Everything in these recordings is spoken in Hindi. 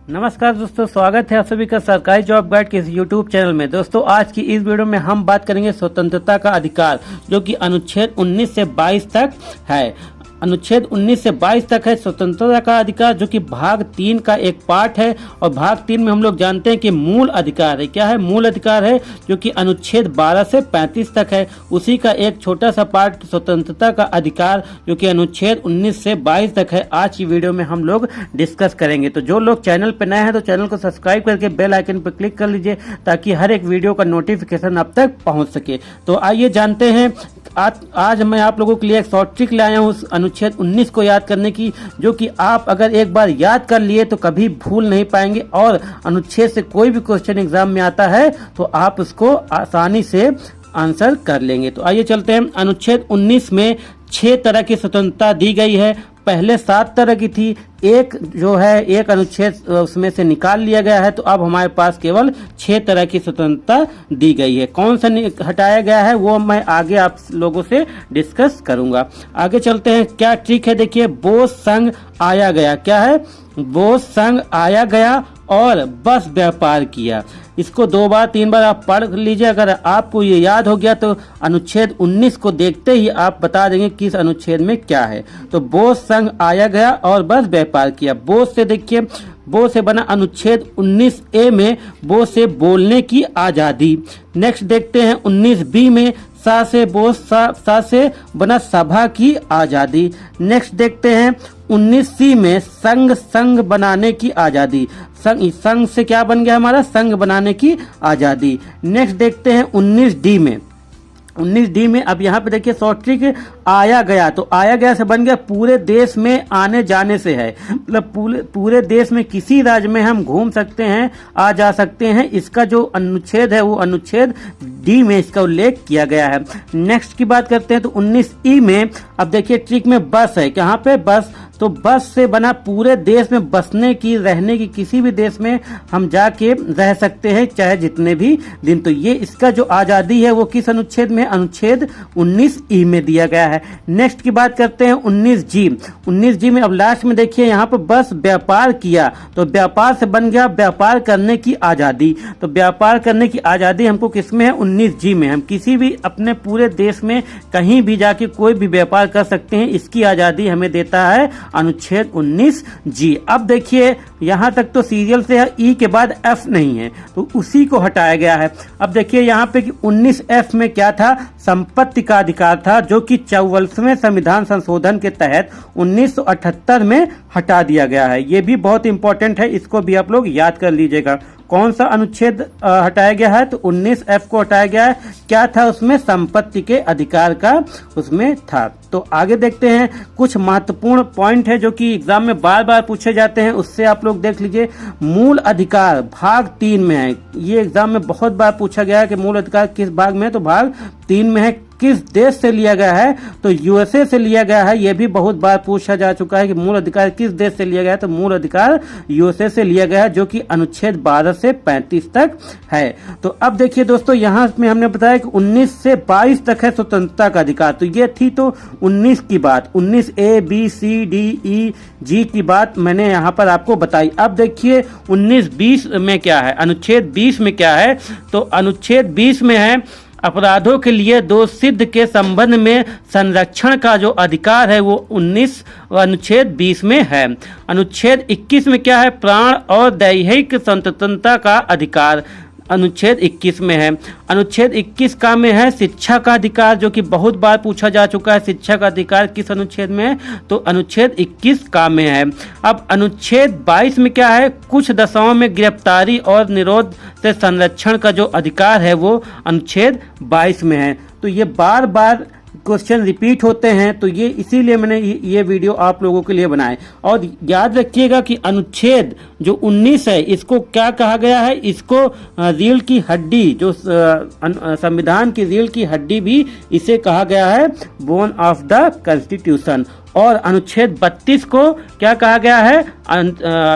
नमस्कार दोस्तों, स्वागत है आप सभी का सरकारी जॉब गाइड के इस यूट्यूब चैनल में। दोस्तों आज की इस वीडियो में हम बात करेंगे स्वतंत्रता का अधिकार, जो कि अनुच्छेद 19 से 22 तक है। अनुच्छेद 19 से 22 तक है स्वतंत्रता का अधिकार, जो कि भाग 3 का एक पार्ट है। और भाग 3 में हम लोग जानते हैं कि मूल अधिकार है। क्या है? मूल अधिकार है, जो कि अनुच्छेद 12 से 35 तक है। उसी का एक छोटा सा पार्ट स्वतंत्रता का अधिकार, जो कि अनुच्छेद 19 से 22 तक है। आज की वीडियो में हम लोग डिस्कस करेंगे। तो जो लोग चैनल पर नए हैं तो चैनल को सब्सक्राइब करके बेल आइकन पर क्लिक कर लीजिए, ताकि हर एक वीडियो का नोटिफिकेशन आप तक पहुंच सके। तो आइए जानते हैं। आज मैं आप लोगों के लिए एक शॉर्ट ट्रिक लाया हूँ अनुच्छेद 19 को याद करने की, जो कि आप अगर एक बार याद कर लिए तो कभी भूल नहीं पाएंगे। और अनुच्छेद से कोई भी क्वेश्चन एग्जाम में आता है तो आप उसको आसानी से आंसर कर लेंगे। तो आइए चलते हैं। अनुच्छेद 19 में 6 तरह की स्वतंत्रता दी गई है। पहले 7 तरह की थी, एक जो है एक अनुच्छेद उसमें से निकाल लिया गया है। तो अब हमारे पास केवल 6 तरह की स्वतंत्रता दी गई है। कौन सा हटाया गया है वो मैं आगे आप लोगों से डिस्कस करूंगा। आगे चलते हैं। क्या ट्रिक है? देखिए, बोझ संघ आया गया। क्या है? बोझ संघ आया गया और बस व्यापार किया। इसको 2 बार 3 बार आप पढ़ लीजिए। अगर आपको ये याद हो गया तो अनुच्छेद 19 को देखते ही आप बता देंगे किस अनुच्छेद में क्या है। तो बोझ संघ आया गया और बस व्यापार किया। बोझ से देखिए, बोझ से बना अनुच्छेद 19A में बोझ से बोलने की आजादी। नेक्स्ट देखते हैं 19B में सा से बोझ सा से बना सभा की आजादी। नेक्स्ट देखते हैं 19C में संघ बनाने की आजादी। संघ से क्या बन गया हमारा? संघ बनाने की आजादी। नेक्स्ट देखते हैं 19D में। 19D में अब यहाँ पे देखिए शॉर्ट ट्रिक, आया गया। तो आया गया से बन गया पूरे देश में आने जाने से है। मतलब पूरे देश में किसी राज्य में हम घूम सकते हैं, आ जा सकते हैं। इसका जो अनुच्छेद है वो अनुच्छेद D में इसका उल्लेख किया गया है। नेक्स्ट की बात करते हैं तो 19E में अब देखिए ट्रिक में बस है। कहाँ पे? बस। तो बस से बना पूरे देश में बसने की, रहने की, किसी भी देश में हम जाके रह सकते हैं, चाहे जितने भी दिन। तो ये इसका जो आजादी है वो किस अनुच्छेद में? अनुच्छेद 19E में दिया गया है। नेक्स्ट की बात करते हैं 19G। 19G में अब लास्ट में देखिए यहाँ पर बस व्यापार किया। तो व्यापार से बन गया व्यापार करने की आजादी। तो व्यापार करने की आजादी हमको किस में है? 19G में। हम किसी भी अपने पूरे देश में कहीं भी जाके कोई भी व्यापार कर सकते हैं। इसकी आजादी हमें देता है अनुच्छेद 19G। अब देखिए यहाँ तक तो सीरियल से है, ई के बाद एफ नहीं है, तो उसी को हटाया गया है। अब देखिए यहाँ पे कि 19F में क्या था? संपत्ति का अधिकार था, जो कि 44वें संविधान संशोधन के तहत 1978 में हटा दिया गया है। ये भी बहुत इंपॉर्टेंट है, इसको भी आप लोग याद कर लीजिएगा। कौन सा अनुच्छेद हटाया गया है? तो 19F को हटाया गया है। क्या था उसमें? संपत्ति के अधिकार का उसमें था। तो आगे देखते हैं। कुछ महत्वपूर्ण पॉइंट है जो कि एग्जाम में बार बार पूछे जाते हैं, उससे आप लोग देख लीजिए। मूल अधिकार भाग 3 में है। ये एग्जाम में बहुत बार पूछा गया है कि मूल अधिकार किस भाग में है? तो भाग 3 में है। किस देश से लिया गया है? तो USA से लिया गया है। यह भी बहुत बार पूछा जा चुका है कि मूल अधिकार किस देश से लिया गया है? तो मूल अधिकार USA से लिया गया है, जो कि अनुच्छेद 12 से 35 तक है। तो अब देखिए दोस्तों, यहाँ में हमने बताया कि 19 से 22 तक है स्वतंत्रता का अधिकार। तो ये थी तो 19 की बात, 19A B C D E G की बात मैंने यहाँ पर आपको बताई। अब देखिए 19-20 में क्या है? अनुच्छेद 20 में क्या है? तो अनुच्छेद 20 में है अपराधों के लिए दोषसिद्ध के संबंध में संरक्षण का जो अधिकार है वो 19 अनुच्छेद 20 में है। अनुच्छेद 21 में क्या है? प्राण और दैहिक स्वतंत्रता का अधिकार अनुच्छेद 21 में है। अनुच्छेद 21 का में है शिक्षा का अधिकार, जो कि बहुत बार पूछा जा चुका है। शिक्षा का अधिकार किस अनुच्छेद में है? तो अनुच्छेद 21 का में है। अब अनुच्छेद 22 में क्या है? कुछ दशाओं में गिरफ्तारी और निरोध से संरक्षण का जो अधिकार है वो अनुच्छेद 22 में है। तो ये बार बार क्वेश्चन रिपीट होते हैं, तो ये इसीलिए मैंने ये वीडियो आप लोगों के लिए बनाए। और याद रखिएगा कि अनुच्छेद जो 19 है इसको क्या कहा गया है? इसको रीढ़ की हड्डी, जो संविधान की रीढ़ की हड्डी भी इसे कहा गया है, बोन ऑफ द कॉन्स्टिट्यूशन। और अनुच्छेद 32 को क्या कहा गया है?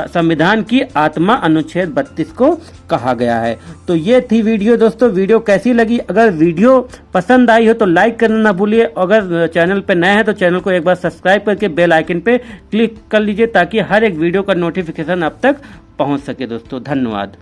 संविधान की आत्मा अनुच्छेद 32 को कहा गया है। तो ये थी वीडियो दोस्तों। वीडियो कैसी लगी? अगर वीडियो पसंद आई हो तो लाइक करना ना भूलिए। अगर चैनल पे नए हैं तो चैनल को एक बार सब्सक्राइब करके बेल आइकन पे क्लिक कर लीजिए ताकि हर एक वीडियो का नोटिफिकेशन आप तक पहुंच सके दोस्तों। धन्यवाद।